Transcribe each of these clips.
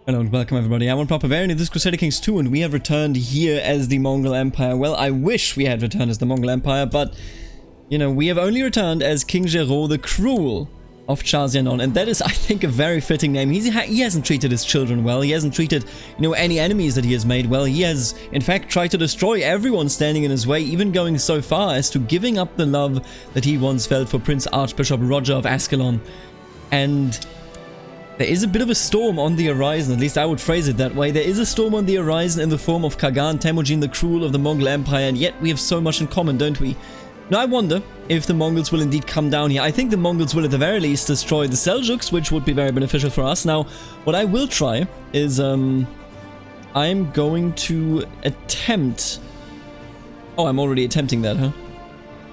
Hello and welcome everybody, I'm Principality, this is Crusader Kings 2 and we have returned here as the Mongol Empire. Well, I wish we had returned as the Mongol Empire, but, you know, we have only returned as King Géraud the Cruel of Charzianon, and that is, I think, a very fitting name. He hasn't treated his children well, he hasn't treated, you know, any enemies that he has made well. He has, in fact, tried to destroy everyone standing in his way, even going so far as to giving up the love that he once felt for Prince Archbishop Roger of Ascalon. And there is a bit of a storm on the horizon, at least I would phrase it that way. There is a storm on the horizon in the form of Khagan Temujin the Cruel of the Mongol Empire, and yet we have so much in common, don't we? Now I wonder if the Mongols will indeed come down here. I think the Mongols will at the very least destroy the Seljuks, which would be very beneficial for us. Now, what I will try is, I'm going to attempt... Oh, I'm already attempting that, huh?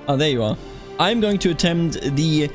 Oh, there you are. I'm going to attempt the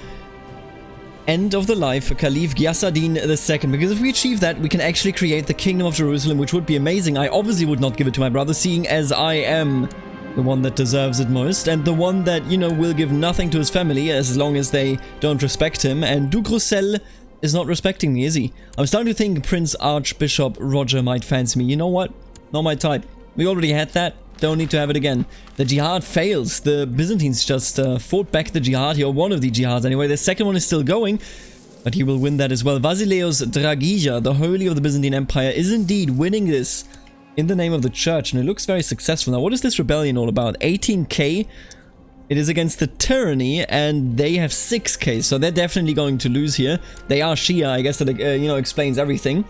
end of the life for Caliph Ghiasaddin II, because if we achieve that, we can actually create the Kingdom of Jerusalem, which would be amazing. I obviously would not give it to my brother, seeing as I am the one that deserves it most, and the one that, you know, will give nothing to his family as long as they don't respect him, and Duke Roussel is not respecting me, is he? I'm starting to think Prince Archbishop Roger might fancy me. You know what? Not my type. We already had that. Don't need to have it again. The jihad fails. The Byzantines just fought back the jihad here, or one of the jihads anyway. The second one is still going, but he will win that as well. Vasileos Dragija, the Holy of the Byzantine Empire, is indeed winning this in the name of the church, and it looks very successful. Now, what is this rebellion all about? 18k. It is against the tyranny, and they have 6k, so they're definitely going to lose here. They are Shia, I guess that, you know, explains everything.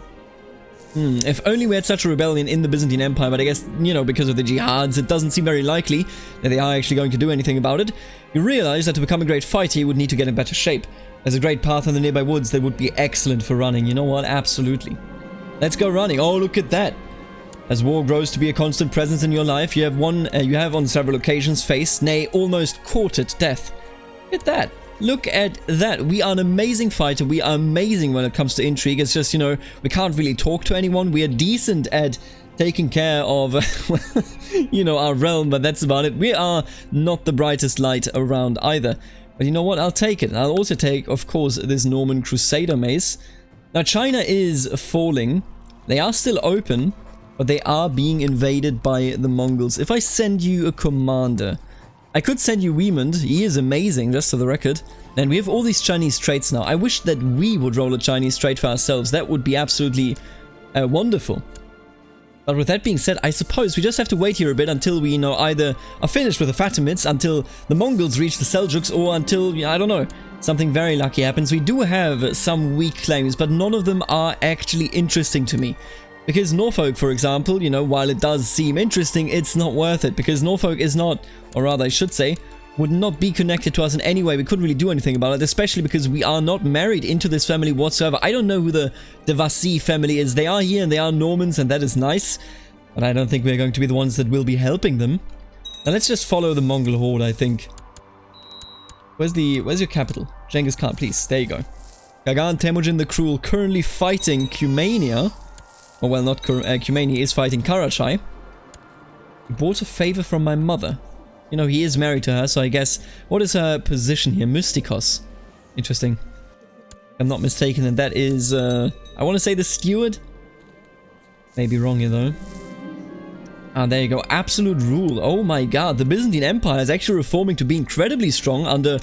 If only we had such a rebellion in the Byzantine Empire, but I guess, you know, because of the jihads, it doesn't seem very likely that they are actually going to do anything about it. You realize that to become a great fighter, you would need to get in better shape. There's a great path in the nearby woods that would be excellent for running. You know what? Absolutely. Let's go running. Oh, look at that. As war grows to be a constant presence in your life, you have on several occasions faced, nay, almost courted death. Look at that. Look at that. We are an amazing fighter. We are amazing when it comes to intrigue. It's just, you know, we can't really talk to anyone. We are decent at taking care of, you know, our realm, but that's about it. We are not the brightest light around either. But you know what? I'll take it. I'll also take, of course, this Norman Crusader mace. Now, China is falling. They are still open, but they are being invaded by the Mongols. If I send you a commander... I could send you Wiemund, he is amazing, just for the record. And we have all these Chinese traits now. I wish that we would roll a Chinese trait for ourselves. That would be absolutely wonderful. But with that being said, I suppose we just have to wait here a bit until we, you know, either are finished with the Fatimids, until the Mongols reach the Seljuks, or until, I don't know, something very lucky happens. We do have some weak claims, but none of them are actually interesting to me. Because Norfolk, for example, you know, while it does seem interesting, it's not worth it. Because Norfolk is not, or rather I should say, would not be connected to us in any way. We couldn't really do anything about it, especially because we are not married into this family whatsoever. I don't know who the Vassy family is. They are here and they are Normans, and that is nice. But I don't think we're going to be the ones that will be helping them. Now let's just follow the Mongol horde, I think. Where's your capital? Genghis Khan, please. There you go. Khagan Temujin the Cruel currently fighting Cumania. Oh, well, not Cumania is fighting Karachai. He bought a favor from my mother. You know, he is married to her, so I guess... What is her position here? Mystikos. Interesting. If I'm not mistaken, and that is... I want to say the steward? Maybe wrong here, though. Ah, there you go. Absolute rule. Oh my god, the Byzantine Empire is actually reforming to be incredibly strong under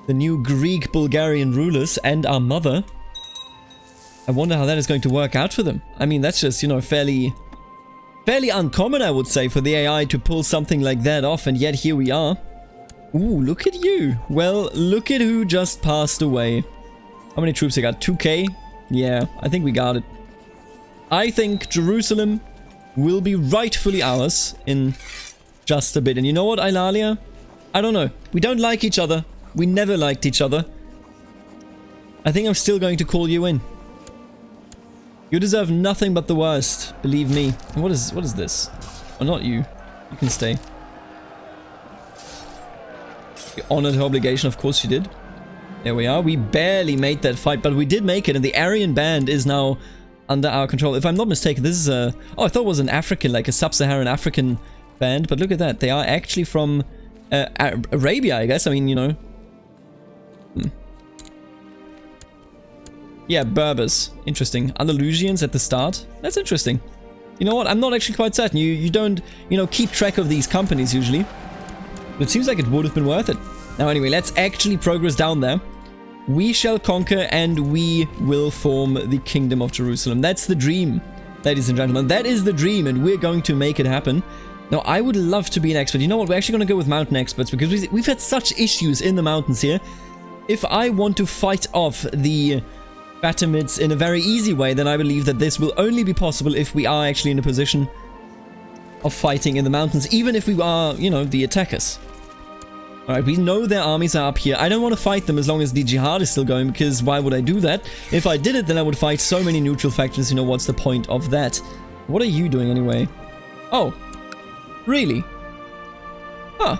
the new Greek-Bulgarian rulers and our mother. I wonder how that is going to work out for them. I mean, that's just, you know, fairly uncommon, I would say, for the AI to pull something like that off, and yet here we are. Ooh, look at you. Well, look at who just passed away. How many troops I got? 2k? Yeah, I think we got it. I think Jerusalem will be rightfully ours in just a bit. And you know what, Eulalia? I don't know. We don't like each other. We never liked each other. I think I'm still going to call you in. You deserve nothing but the worst, believe me. And what is this? Oh, not you. You can stay. You honored her obligation, of course she did. There we are. We barely made that fight, but we did make it, and the Aryan band is now under our control. If I'm not mistaken, this is a... Oh, I thought it was an African, like a sub-Saharan African band, but look at that. They are actually from Arabia, I guess. I mean, you know. Yeah, Berbers. Interesting. Andalusians at the start. That's interesting. You know what? I'm not actually quite certain. You don't, you know, keep track of these companies usually. But it seems like it would have been worth it. Now anyway, let's actually progress down there. We shall conquer and we will form the Kingdom of Jerusalem. That's the dream, ladies and gentlemen. That is the dream and we're going to make it happen. Now, I would love to be an expert. You know what? We're actually going to go with mountain experts because we've had such issues in the mountains here. If I want to fight off the Fatimids in a very easy way, then I believe that this will only be possible if we are actually in a position of fighting in the mountains, even if we are, you know, the attackers. Alright, we know their armies are up here. I don't want to fight them as long as the jihad is still going, because why would I do that? If I did it, then I would fight so many neutral factions. You know, what's the point of that? What are you doing anyway? Oh, really? Huh.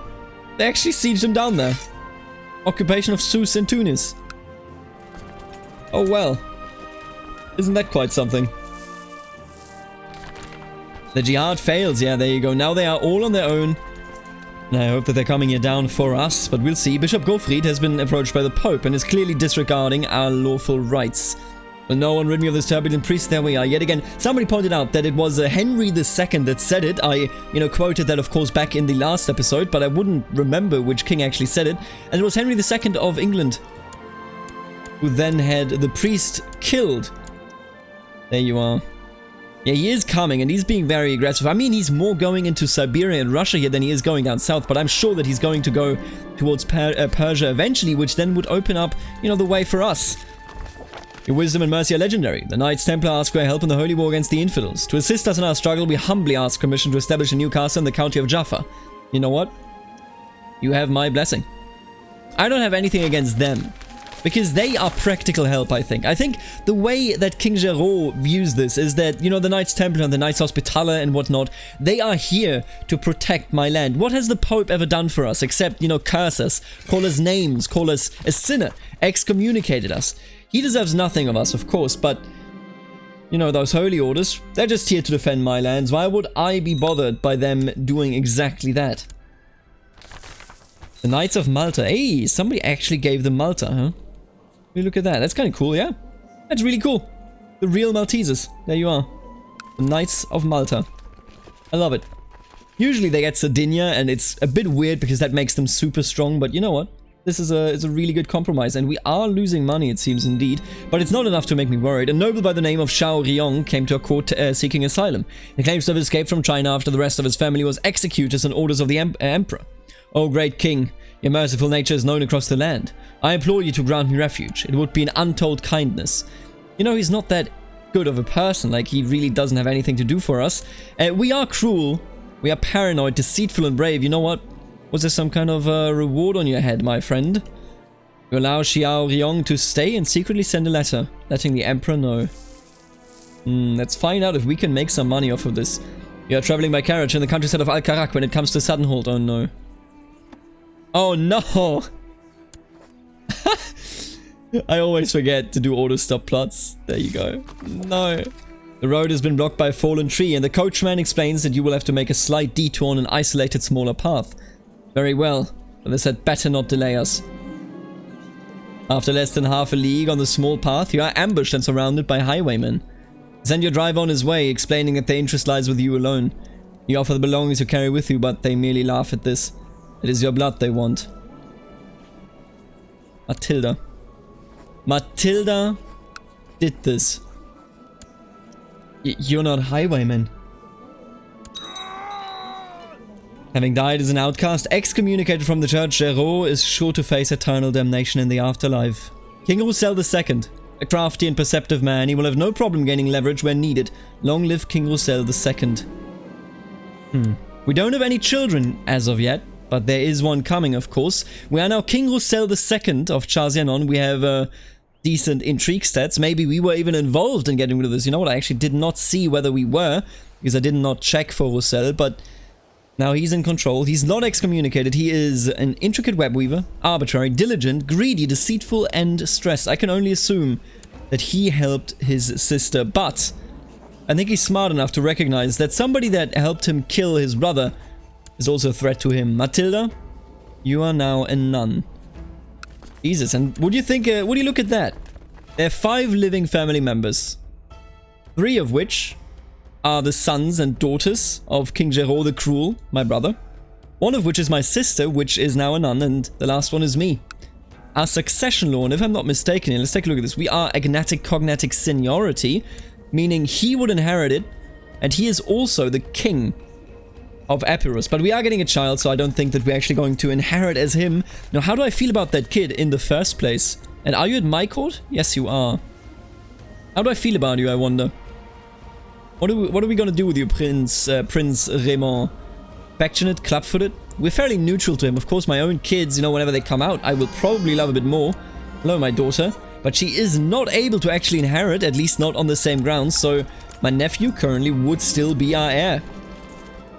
They actually sieged them down there. Occupation of Sousse in Tunis. Oh well. Isn't that quite something? The jihad fails. Yeah, there you go. Now they are all on their own. And I hope that they're coming here down for us, but we'll see. Bishop Gottfried has been approached by the Pope and is clearly disregarding our lawful rights. Well, no one rid me of this turbulent priest. There we are. Yet again, somebody pointed out that it was Henry II that said it. I, you know, quoted that, of course, back in the last episode, but I wouldn't remember which king actually said it. And it was Henry II of England, who then had the priest killed. There you are. Yeah, he is coming, and he's being very aggressive. I mean, he's more going into Siberia and Russia here than he is going down south, but I'm sure that he's going to go towards Persia eventually, which then would open up, you know, the way for us. Your wisdom and mercy are legendary. The Knights Templar ask for help in the holy war against the infidels. To assist us in our struggle, we humbly ask permission to establish a new castle in the county of Jaffa. You know what? You have my blessing. I don't have anything against them, because they are practical help, I think. I think the way that King Géraud views this is that, you know, the Knights Templar and the Knights Hospitaller and whatnot, they are here to protect my land. What has the Pope ever done for us except, you know, curse us, call us names, call us a sinner, excommunicated us? He deserves nothing of us, of course, but, you know, those holy orders, they're just here to defend my lands. Why would I be bothered by them doing exactly that? The Knights of Malta. Hey, somebody actually gave them Malta, huh? Look at that. That's kind of cool, yeah? That's really cool. The real Maltesers. There you are. The Knights of Malta. I love it. Usually they get Sardinia, and it's a bit weird because that makes them super strong, but you know what? This is a really good compromise, and we are losing money, it seems indeed, but it's not enough to make me worried. A noble by the name of Xiao Riong came to our court seeking asylum. He claims to have escaped from China after the rest of his family was executed on orders of the emperor. Oh, great king, your merciful nature is known across the land. I implore you to grant me refuge. It would be an untold kindness. You know, he's not that good of a person, like he really doesn't have anything to do for us. We are cruel, we are paranoid, deceitful and brave. You know what? Was there some kind of reward on your head, my friend? You allow Xiao Riong to stay and secretly send a letter, letting the Emperor know. Let's find out if we can make some money off of this. You are traveling by carriage in the countryside of Al-Karak when it comes to Suttonhold. Oh no. Oh no! I always forget to do auto-stop plots. There you go. No. The road has been blocked by a fallen tree, and the coachman explains that you will have to make a slight detour on an isolated smaller path. Very well, but this had better not delay us. After less than half a league on the small path, you are ambushed and surrounded by highwaymen. Send your driver on his way, explaining that their interest lies with you alone. You offer the belongings you carry with you, but they merely laugh at this. It is your blood they want. Matilda. Matilda did this. You're not highwaymen. Having died as an outcast, excommunicated from the church, Géraud is sure to face eternal damnation in the afterlife. King Roussel II, a crafty and perceptive man, he will have no problem gaining leverage where needed. Long live King Roussel II. We don't have any children as of yet, but there is one coming, of course. We are now King Roussel II of Charzianon. We have decent intrigue stats. Maybe we were even involved in getting rid of this. You know what? I actually did not see whether we were, because I did not check for Roussel, but now he's in control. He's not excommunicated. He is an intricate web weaver, arbitrary, diligent, greedy, deceitful, and stressed. I can only assume that he helped his sister, but I think he's smart enough to recognize that somebody that helped him kill his brother is also a threat to him. Matilda, you are now a nun. Jesus, and would you think, would you look at that? There are 5 living family members, 3 of which are the sons and daughters of King Géraud the Cruel, my brother. 1 of which is my sister, which is now a nun, and the last one is me. Our succession law, and if I'm not mistaken here, let's take a look at this. We are agnatic cognatic seniority, meaning he would inherit it, and he is also the king of Epirus. But we are getting a child, so I don't think that we're actually going to inherit as him. Now, how do I feel about that kid in the first place? And are you at my court? Yes, you are. How do I feel about you, I wonder? What are we gonna do with you, Prince Raymond? Affectionate, club-footed? We're fairly neutral to him. Of course, my own kids, you know, whenever they come out, I will probably love a bit more. Hello, my daughter. But she is not able to actually inherit, at least not on the same grounds, so my nephew currently would still be our heir.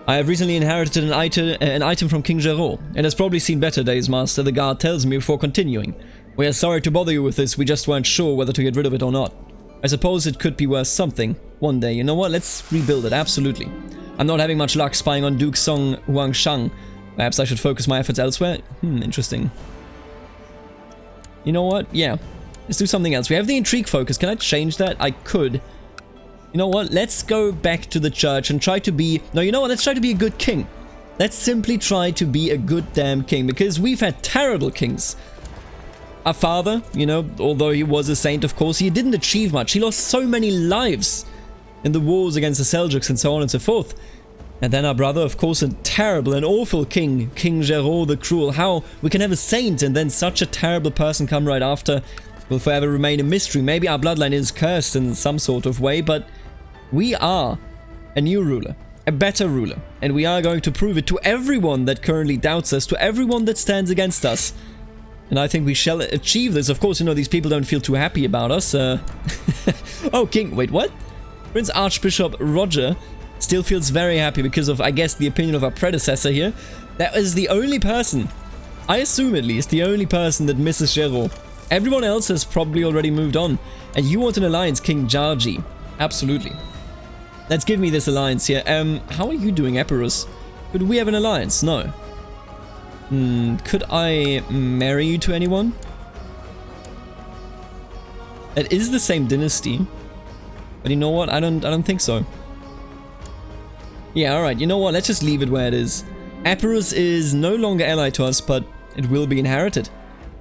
I have recently inherited an item from King Géraud. It has probably seen better days, Master, the guard tells me before continuing. We are sorry to bother you with this, we just weren't sure whether to get rid of it or not. I suppose it could be worth something one day. You know what, let's rebuild it, absolutely. I'm not having much luck spying on Duke Song Huangshang. Perhaps I should focus my efforts elsewhere? Interesting. You know what? Yeah. Let's do something else. We have the intrigue focus. Can I change that? I could. You know what? Let's go back to the church and try to be... No, you know what? Let's try to be a good king. Let's simply try to be a good damn king, because we've had terrible kings. Our father, you know, although he was a saint, of course, he didn't achieve much. He lost so many lives in the wars against the Seljuks and so on and so forth. And then our brother, of course, a terrible and awful king, King Géraud the Cruel. How we can have a saint and then such a terrible person come right after will forever remain a mystery. Maybe our bloodline is cursed in some sort of way, but we are a new ruler, a better ruler. And we are going to prove it to everyone that currently doubts us, to everyone that stands against us. And I think we shall achieve this. Of course, you know, these people don't feel too happy about us. Oh, King, wait, what? Prince Archbishop Roger still feels very happy because of, I guess, the opinion of our predecessor here. That is the only person, I assume at least, the only person that misses Géraud. Everyone else has probably already moved on. And you want an alliance, King Jarji. Absolutely. Let's give me this alliance here. How are you doing, Epirus? Could we have an alliance? No. Could I marry you to anyone? It is the same dynasty. But you know what? I don't think so. Yeah, alright, you know what? Let's just leave it where it is. Epirus is no longer allied to us, but it will be inherited.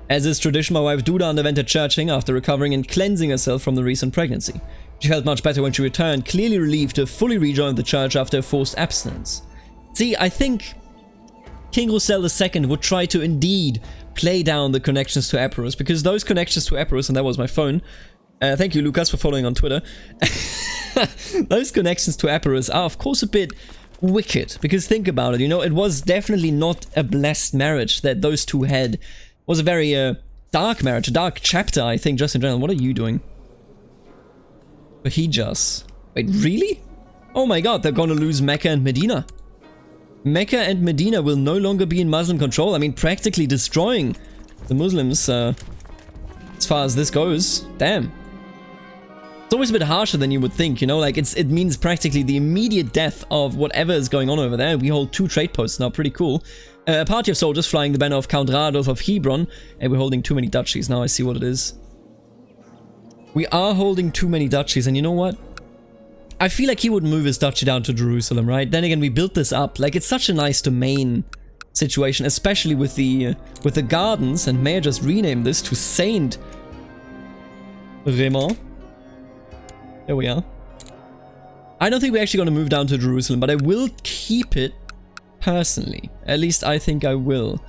As is tradition, my wife Duda underwent a churching after recovering and cleansing herself from the recent pregnancy. She felt much better when she returned, clearly relieved to fully rejoin the church after a forced abstinence. See, I think King Roussel II would try to indeed play down the connections to Epirus, because those connections to Epirus, and that was my phone, thank you Lucas for following on Twitter, those connections to Epirus are of course a bit wicked, because think about it, you know, it was definitely not a blessed marriage that those two had. It was a very dark marriage, a dark chapter, I think, just in general. What are you doing? Bahijas. Wait, really? Oh my god, they're gonna lose Mecca and Medina. Mecca and Medina will no longer be in Muslim control. I mean, practically destroying the Muslims, as far as this goes. Damn. It's always a bit harsher than you would think, you know, like it means practically the immediate death of whatever is going on over there. We hold 2 trade posts now, pretty cool. A party of soldiers flying the banner of Count Radolf of Hebron, and we're holding too many duchies. Now I see what it is. We are holding too many duchies, and you know what? I feel like he would move his duchy down to Jerusalem, right? Then again, we built this up. Like, it's such a nice domain situation, especially with the gardens, and may I just rename this to Saint Raymond? There we are. I don't think we're actually going to move down to Jerusalem, but I will keep it personally. At least I think I will.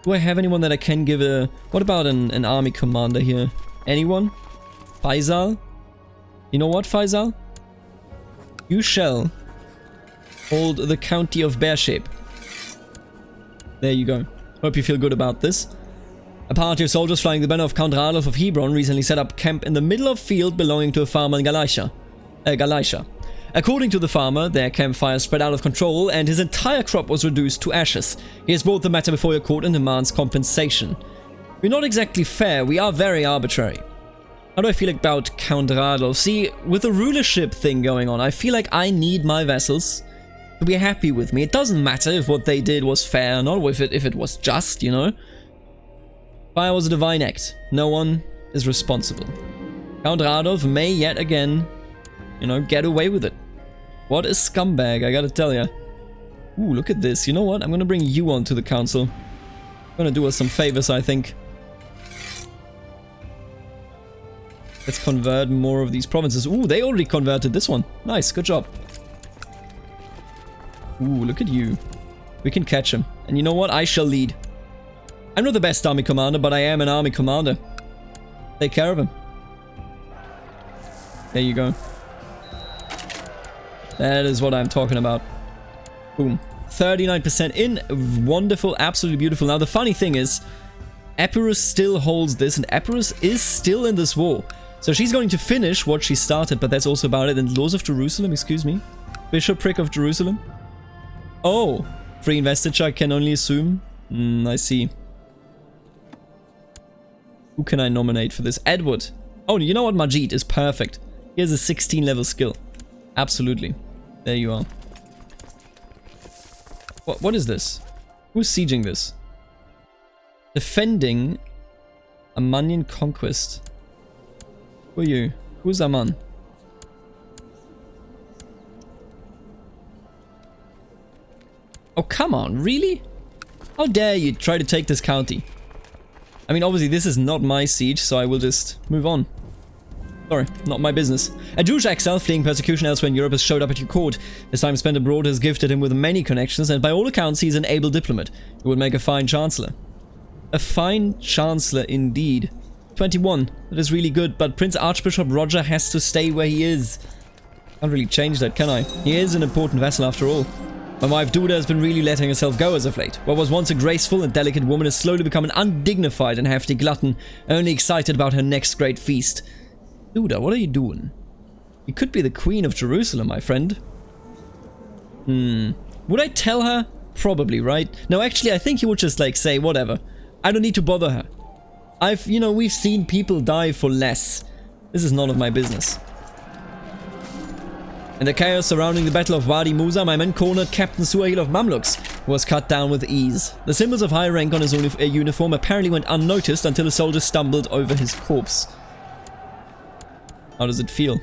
Do I have anyone that I can give a... What about an army commander here? Anyone? Faisal? You know what, Faisal? You shall hold the county of Beersheba. There you go. Hope you feel good about this. A party of soldiers flying the banner of Count Radolf of Hebron recently set up camp in the middle of field belonging to a farmer in Galatia. According to the farmer, their campfire spread out of control and his entire crop was reduced to ashes. He has brought the matter before your court and demands compensation. We're not exactly fair, we are very arbitrary. How do I feel about Count Radolf? See, with the rulership thing going on, I feel like I need my vassals to be happy with me. It doesn't matter if what they did was fair or not, or if it was just, you know. Fire was a divine act. No one is responsible. Count Radolf may yet again, you know, get away with it. What a scumbag, I gotta tell ya. Ooh, look at this. You know what? I'm gonna bring you on to the council. Gonna do us some favors, I think. Let's convert more of these provinces. Ooh, they already converted this one. Nice, good job. Ooh, look at you. We can catch him. And you know what? I shall lead. I'm not the best army commander, but I am an army commander. Take care of him. There you go. That is what I'm talking about. Boom. 39% in. Wonderful, absolutely beautiful. Now, the funny thing is, Epirus still holds this, and Epirus is still in this war. So she's going to finish what she started, but that's also about it. And laws of Jerusalem, excuse me. Bishopric of Jerusalem. Oh, free investiture, I can only assume. I see. Who can I nominate for this? Edward. Oh, you know what? Majid is perfect. He has a 16 level skill. Absolutely. There you are. What is this? Who's sieging this? Defending Armenian conquest. Who are you? Who's Aman? Oh, come on, really? How dare you try to take this county? I mean, obviously this is not my siege, so I will just move on. Sorry, not my business. A Jewish exile fleeing persecution elsewhere in Europe has showed up at your court. His time spent abroad has gifted him with many connections, and by all accounts he's an able diplomat who would make a fine chancellor. A fine chancellor indeed. 21. That is really good, but Prince Archbishop Roger has to stay where he is. Can't really change that, can I? He is an important vassal after all. My wife Duda has been really letting herself go as of late. What was once a graceful and delicate woman has slowly become an undignified and hefty glutton, only excited about her next great feast. Duda, what are you doing? You could be the Queen of Jerusalem, my friend. Would I tell her? Probably, right? No, actually, I think he would just, like, say, whatever. I don't need to bother her. We've seen people die for less. This is none of my business. In the chaos surrounding the Battle of Wadi Musa, my men cornered Captain Suhail of Mamluks, who was cut down with ease. The symbols of high rank on his uniform apparently went unnoticed until a soldier stumbled over his corpse. How does it feel?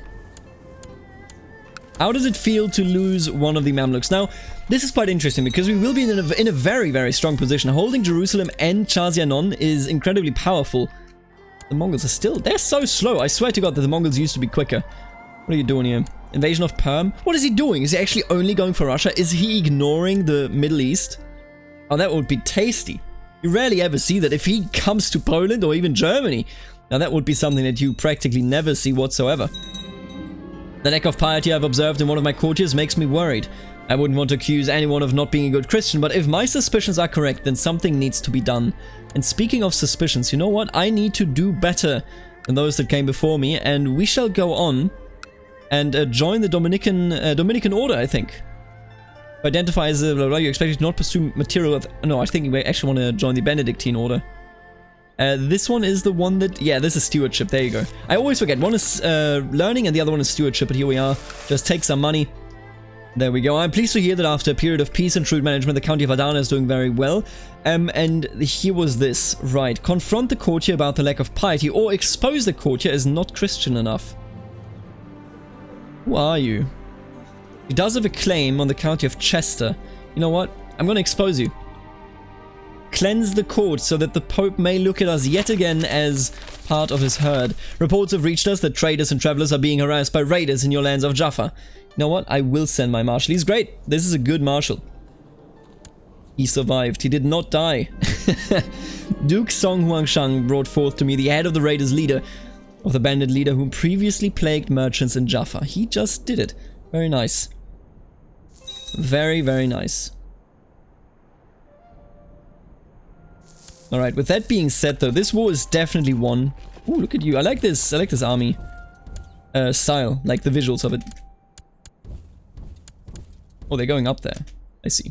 How does it feel to lose one of the Mamluks? Now, this is quite interesting because we will be in a very, very strong position. Holding Jerusalem and Chazianon is incredibly powerful. The Mongols are still... They're so slow. I swear to God that the Mongols used to be quicker. What are you doing here? Invasion of Perm? What is he doing? Is he actually only going for Russia? Is he ignoring the Middle East? Oh, that would be tasty. You rarely ever see that. If he comes to Poland or even Germany, now that would be something that you practically never see whatsoever. The lack of piety I've observed in one of my courtiers makes me worried. I wouldn't want to accuse anyone of not being a good Christian, but if my suspicions are correct, then something needs to be done. And speaking of suspicions, you know what? I need to do better than those that came before me, and we shall go on and join the Dominican order, I think. Identify as a blah, blah, you're expected to not pursue material of... No, I think we actually want to join the Benedictine order. This one is the one that... Yeah, this is stewardship. There you go. I always forget. One is learning and the other one is stewardship, but here we are. Just take some money. There we go. I'm pleased to hear that after a period of peace and shrewd management, the County of Adana is doing very well. And here was this. Right. Confront the courtier about the lack of piety, or expose the courtier as not Christian enough. Who are you? He does have a claim on the County of Chester. You know what? I'm going to expose you. Cleanse the court so that the Pope may look at us yet again as part of his herd. Reports have reached us that traders and travelers are being harassed by raiders in your lands of Jaffa. You know what? I will send my marshal. He's great. This is a good marshal. He survived. He did not die. Duke Song Huangshang brought forth to me the head of the raiders' leader, of the bandit leader whom previously plagued merchants in Jaffa. He just did it. Very nice. Very, very nice. Alright, with that being said though, this war is definitely won. Ooh, look at you. I like this army style, like the visuals of it. Oh, they're going up there. I see.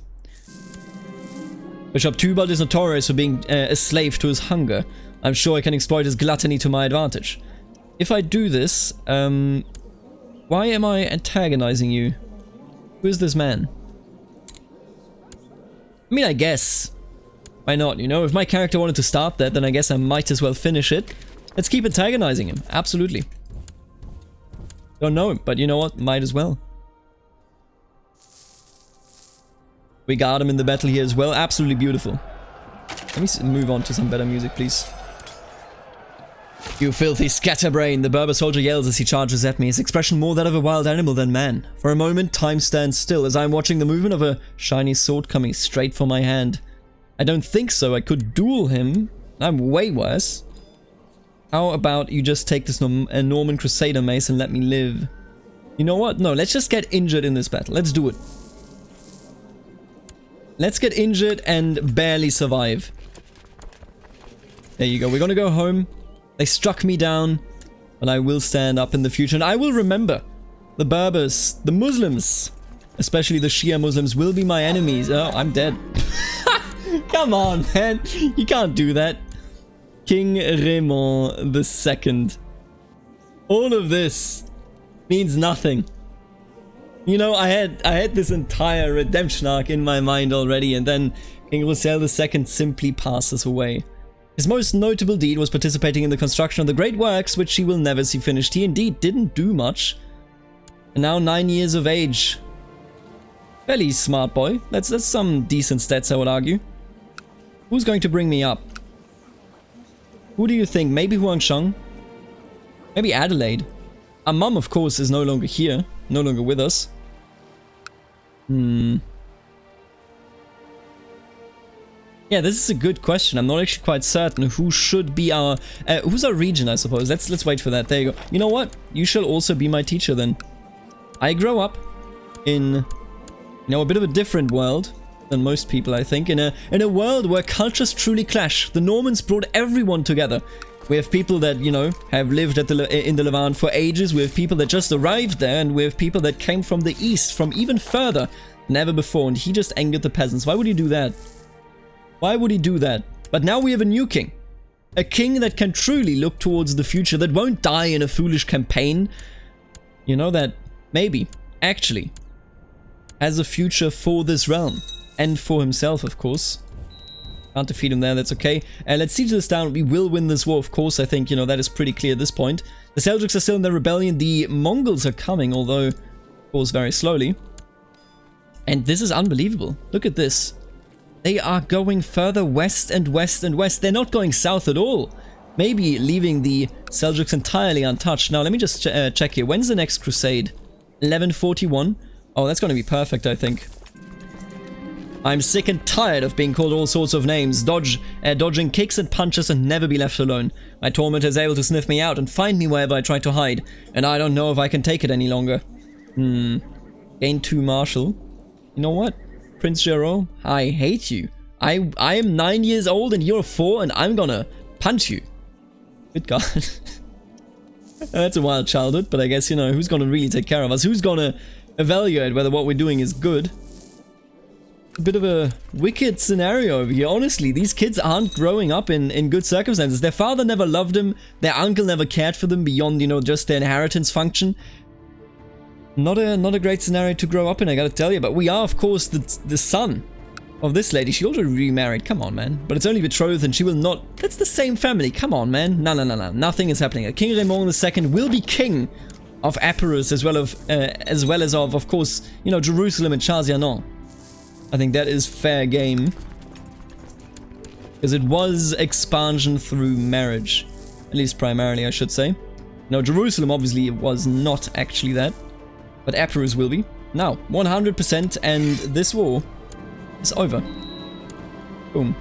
Bishop Tubal is notorious for being a slave to his hunger. I'm sure I can exploit his gluttony to my advantage. If I do this, why am I antagonizing you? Who is this man? I mean, I guess. Why not, you know? If my character wanted to start that, then I guess I might as well finish it. Let's keep antagonizing him. Absolutely. Don't know, but you know what? Might as well. We got him in the battle here as well. Absolutely beautiful. Let me move on to some better music, please. You filthy scatterbrain, the Berber soldier yells as he charges at me, his expression more that of a wild animal than man. For a moment, time stands still as I'm watching the movement of a shiny sword coming straight for my hand. I don't think so. I could duel him. I'm way worse. How about you just take this Norman Crusader mace and let me live? You know what? No, let's just get injured in this battle. Let's do it. Let's get injured and barely survive. There you go. We're gonna go home. They struck me down, but I will stand up in the future. And I will remember the Berbers, the Muslims, especially the Shia Muslims, will be my enemies. Oh, I'm dead. Come on, man. You can't do that. King Raymond II. All of this means nothing. You know, I had this entire redemption arc in my mind already, and then King Roussel II simply passes away. His most notable deed was participating in the construction of the great works, which he will never see finished. He indeed didn't do much. And now 9 years of age. Fairly smart boy. That's some decent stats, I would argue. Who's going to bring me up? Who do you think? Maybe Huangsheng? Maybe Adelaide? Our mum, of course, is no longer here. No longer with us. Yeah, this is a good question. I'm not actually quite certain who should be our... who's our regent, I suppose. Let's wait for that. There you go. You know what? You shall also be my teacher then. I grow up in, you know, a bit of a different world than most people, I think. In a world where cultures truly clash. The Normans brought everyone together. We have people that, you know, have lived in the Levant for ages. We have people that just arrived there. And we have people that came from the east, from even further than ever before. And he just angered the peasants. Why would he do that? Why would he do that? But now we have a new king. A king that can truly look towards the future, that won't die in a foolish campaign. You know, that maybe, actually, has a future for this realm. And for himself, of course. Can't defeat him there, that's okay. Let's siege this down. We will win this war, of course. I think, you know, that is pretty clear at this point. The Seljuks are still in their rebellion. The Mongols are coming, although, of course, very slowly. And this is unbelievable. Look at this. They are going further west and west and west. They're not going south at all. Maybe leaving the Seljuks entirely untouched. Now, let me just check here. When's the next crusade? 1141? Oh, that's going to be perfect, I think. I'm sick and tired of being called all sorts of names, dodging kicks and punches and never be left alone. My tormentor is able to sniff me out and find me wherever I try to hide, and I don't know if I can take it any longer. Gain 2 martial. You know what? Prince Geraud, I hate you. I am 9 years old and you're 4 and I'm gonna punch you. Good God. That's a wild childhood, but I guess, you know, who's gonna really take care of us? Who's gonna evaluate whether what we're doing is good? A bit of a wicked scenario over here. Honestly, these kids aren't growing up in good circumstances. Their father never loved them. Their uncle never cared for them beyond, you know, just their inheritance function. Not a great scenario to grow up in, I gotta tell you. But we are, of course, the son of this lady. She already remarried. Come on, man. But it's only betrothed and she will not... That's the same family. Come on, man. No. Nothing is happening. King Raymond II will be king of Epirus as well as of course, you know, Jerusalem and Chaz-Yanon. I think that is fair game. Because it was expansion through marriage. At least primarily, I should say. No, Jerusalem obviously was not actually that. But Epirus will be. Now, 100%, and this war is over. Boom.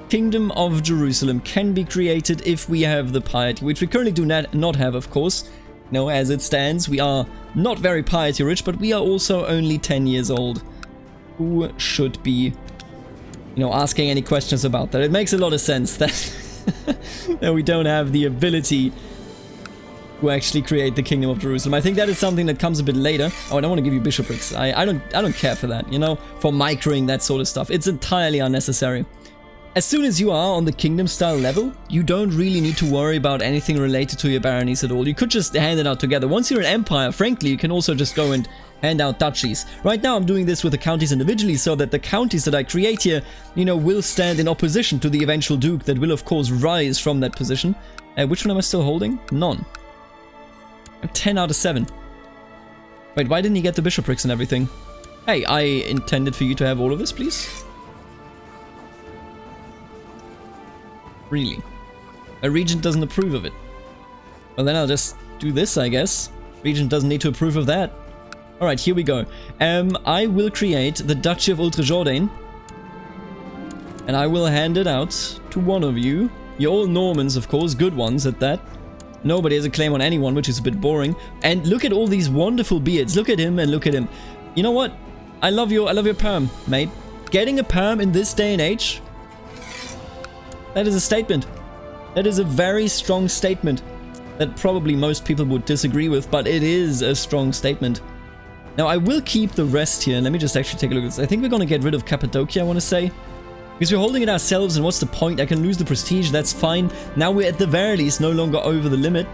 Kingdom of Jerusalem can be created if we have the piety, which we currently do not have, of course. No, as it stands, we are not very piety rich, but we are also only 10 years old. Who should be, you know, asking any questions about that? It makes a lot of sense that, that we don't have the ability to actually create the Kingdom of Jerusalem. I think that is something that comes a bit later. Oh, I don't want to give you bishoprics. I don't care for that, you know, for microing that sort of stuff. It's entirely unnecessary. As soon as you are on the kingdom style level, you don't really need to worry about anything related to your baronies at all. You could just hand it out together. Once you're an empire, frankly, you can also just go and hand out duchies. Right now I'm doing this with the counties individually so that the counties that I create here, you know, will stand in opposition to the eventual duke that will of course rise from that position. Which one am I still holding? None. I'm 10 out of 7. Wait, why didn't he get the bishoprics and everything? Hey, I intended for you to have all of this, please. Really? A regent doesn't approve of it. Well, then I'll just do this, I guess. Regent doesn't need to approve of that. Alright, here we go. I will create the Duchy of Ultra-Jourdain. And I will hand it out to one of you. You're all Normans, of course, good ones at that. Nobody has a claim on anyone, which is a bit boring. And look at all these wonderful beards. Look at him and look at him. You know what? I love your perm, mate. Getting a perm in this day and age, that is a statement. That is a very strong statement that probably most people would disagree with, but it is a strong statement. Now, I will keep the rest here. Let me just actually take a look at this. I think we're going to get rid of Cappadocia, I want to say. Because we're holding it ourselves, and what's the point? I can lose the prestige, that's fine. Now we're at the very least no longer over the limit.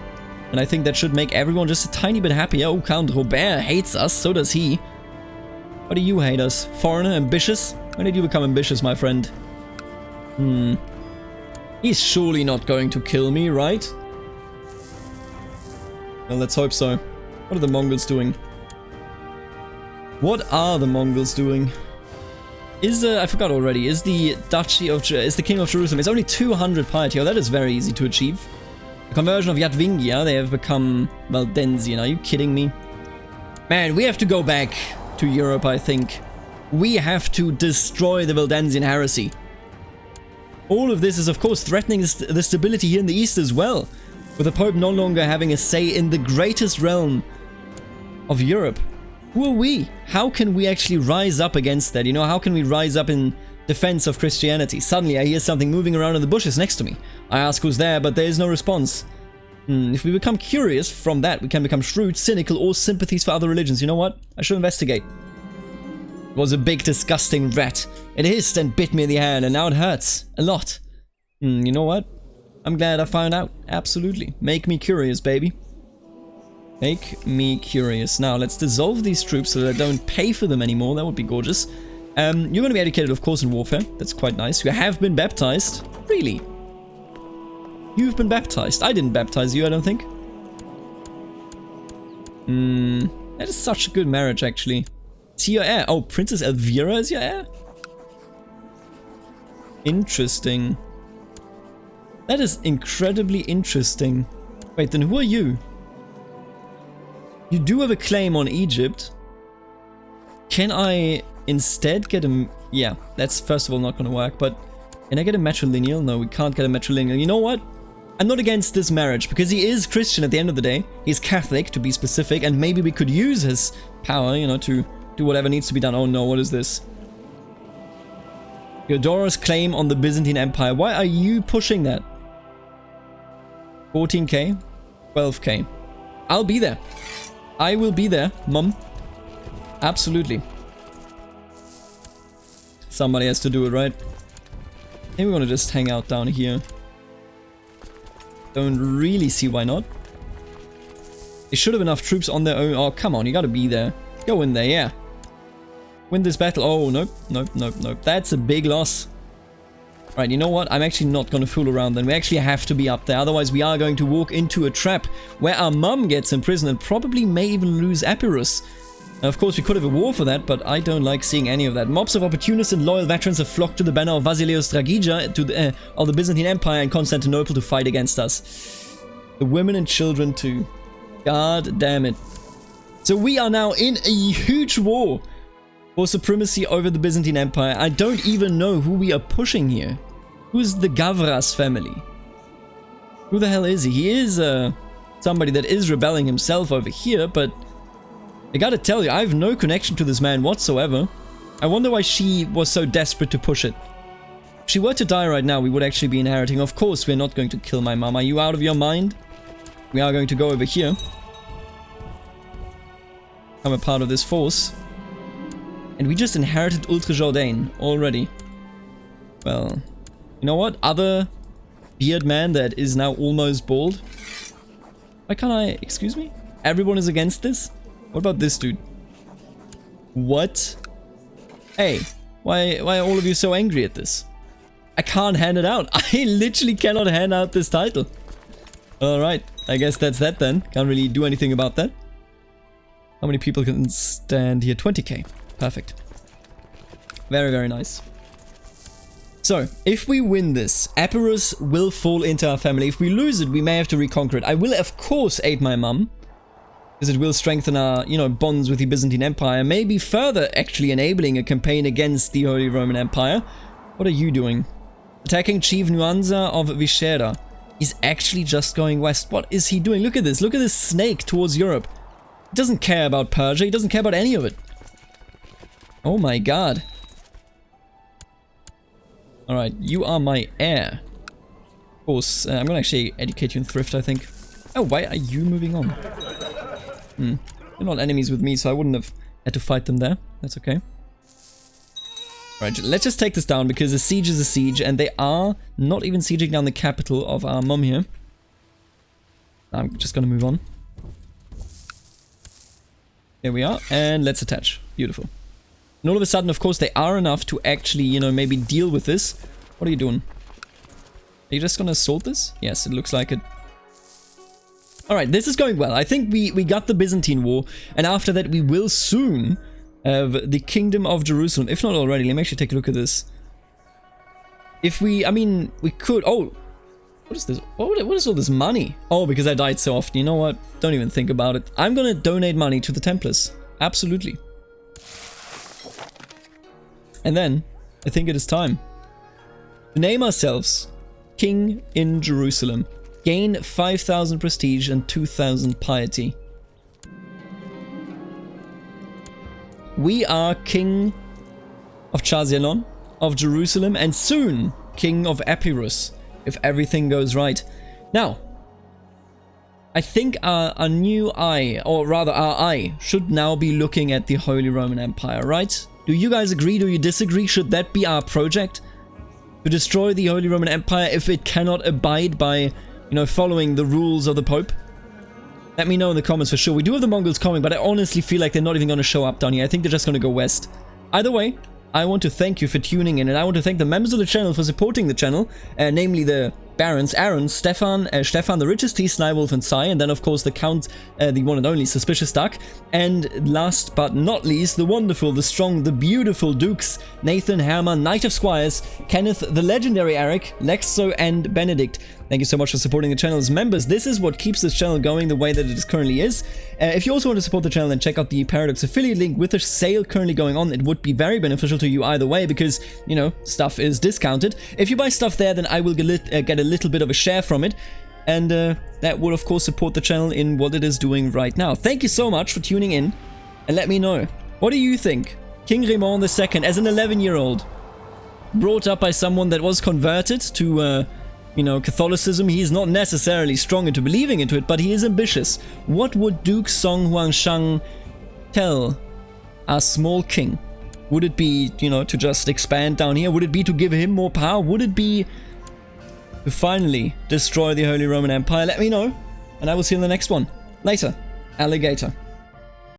And I think that should make everyone just a tiny bit happier. Oh, Count Robert hates us, so does he. Why do you hate us? Foreigner, ambitious? When did you become ambitious, my friend? He's surely not going to kill me, right? Well, let's hope so. What are the Mongols doing? What are the Mongols doing? I forgot already, is the King of Jerusalem, it's only 200 piety, oh, that is very easy to achieve. The conversion of Yadvingia, they have become Valdensian, are you kidding me? Man, we have to go back to Europe, I think. We have to destroy the Valdensian heresy. All of this is, of course, threatening the stability here in the East as well, with the Pope no longer having a say in the greatest realm of Europe. Who are we? How can we actually rise up against that? You know, how can we rise up in defense of Christianity? Suddenly I hear something moving around in the bushes next to me. I ask who's there, but there is no response. If we become curious from that, we can become shrewd, cynical, or sympathies for other religions. You know what? I should investigate. It was a big, disgusting rat. It hissed and bit me in the hand, and now it hurts. A lot. You know what? I'm glad I found out. Absolutely. Make me curious, baby. Make me curious. Now, let's dissolve these troops so that I don't pay for them anymore. That would be gorgeous. You're going to be educated, of course, in warfare. That's quite nice. You have been baptized. Really? You've been baptized. I didn't baptize you, I don't think. That is such a good marriage, actually. Is he your heir? Oh, Princess Elvira is your heir? Interesting. That is incredibly interesting. Wait, then who are you? You do have a claim on Egypt. Can I instead get a... Yeah, that's first of all not going to work, but... Can I get a matrilineal? No, we can't get a matrilineal. You know what? I'm not against this marriage, because he is Christian at the end of the day. He's Catholic, to be specific, and maybe we could use his power, you know, to do whatever needs to be done. Oh no, what is this? Theodoros' claim on the Byzantine Empire. Why are you pushing that? 14k? 12k. I'll be there. I will be there, Mum. Absolutely. Somebody has to do it, right? I think we're gonna just hang out down here. Don't really see why not. They should have enough troops on their own. Oh, come on, you gotta be there. Go in there, yeah. Win this battle. Oh, nope, nope, nope, nope. That's a big loss. Right, you know what? I'm actually not going to fool around then. We actually have to be up there. Otherwise, we are going to walk into a trap where our mum gets imprisoned and probably may even lose Epirus. Now, of course, we could have a war for that, but I don't like seeing any of that. Mobs of opportunists and loyal veterans have flocked to the banner of Basileus Dragiga of the Byzantine Empire and Constantinople to fight against us. The women and children too. God damn it. So we are now in a huge war for supremacy over the Byzantine Empire. I don't even know who we are pushing here. Who's the Gavras family? Who the hell is he? He is somebody that is rebelling himself over here, but I gotta tell you, I have no connection to this man whatsoever. I wonder why she was so desperate to push it. If she were to die right now, we would actually be inheriting. Of course, we're not going to kill my mom. Are you out of your mind? We are going to go over here. I'm a part of this force. And we just inherited Ultra-Jourdain already. Well, you know what? Other beard man that is now almost bald. Why can't I... Excuse me? Everyone is against this? What about this dude? What? Hey, why are all of you so angry at this? I can't hand it out. I literally cannot hand out this title. Alright, I guess that's that then. Can't really do anything about that. How many people can stand here? 20k. Perfect. Very, very nice. So, if we win this, Epirus will fall into our family. If we lose it, we may have to reconquer it. I will, of course, aid my mum, because it will strengthen our, you know, bonds with the Byzantine Empire. Maybe further actually enabling a campaign against the Holy Roman Empire. What are you doing? Attacking Chief Nuanza of Vishera. He's actually just going west. What is he doing? Look at this. Look at this snake towards Europe. He doesn't care about Persia. He doesn't care about any of it. Oh my god. Alright, you are my heir. Of course, I'm gonna actually educate you in thrift, I think. Oh, why are you moving on? You're not enemies with me, so I wouldn't have had to fight them there. That's okay. Right, let's just take this down, because a siege is a siege, and they are not even sieging down the capital of our mom here. I'm just gonna move on. Here we are, and let's attach. Beautiful. And all of a sudden, of course, they are enough to actually, you know, maybe deal with this. What are you doing? Are you just gonna assault this? Yes, it looks like it. Alright, this is going well. I think we got the Byzantine War, and after that we will soon have the Kingdom of Jerusalem. If not already, let me actually take a look at this. If we, I mean, we could... Oh! What is this? What is all this money? Oh, because I died so often. You know what? Don't even think about it. I'm gonna donate money to the Templars. Absolutely. And then, I think it is time to name ourselves King in Jerusalem. Gain 5,000 prestige and 2,000 piety. We are King of Chazelon, of Jerusalem, and soon King of Epirus, if everything goes right. Now, I think our new eye, or rather our eye, should now be looking at the Holy Roman Empire, right? Do you guys agree? Do you disagree? Should that be our project? To destroy the Holy Roman Empire if it cannot abide by, you know, following the rules of the Pope? Let me know in the comments for sure. We do have the Mongols coming, but I honestly feel like they're not even going to show up down here. I think they're just going to go west. Either way, I want to thank you for tuning in, and I want to thank the members of the channel for supporting the channel, namely the Barons, Aaron, Stefan, the Richest T, Snywolf, and Sai, and then of course the Count, the one and only Suspicious Duck, and last but not least, the wonderful, the strong, the beautiful Dukes, Nathan, Herman, Knight of Squires, Kenneth, the legendary Eric, Lexo, and Benedict. Thank you so much for supporting the channel as members. This is what keeps this channel going the way that it currently is. If you also want to support the channel, then check out the Paradox affiliate link with a sale currently going on. It would be very beneficial to you either way because, you know, stuff is discounted. If you buy stuff there, then I will get a little bit of a share from it. And that will, of course, support the channel in what it is doing right now. Thank you so much for tuning in. And let me know, what do you think? King Raymond II, as an 11-year-old, brought up by someone that was converted to... you know, Catholicism. He is not necessarily strong into believing into it, but he is ambitious. What would Duke Song Huangshang tell our small king? Would it be, you know, to just expand down here? Would it be to give him more power? Would it be to finally destroy the Holy Roman Empire? Let me know, and I will see you in the next one. Later, alligator.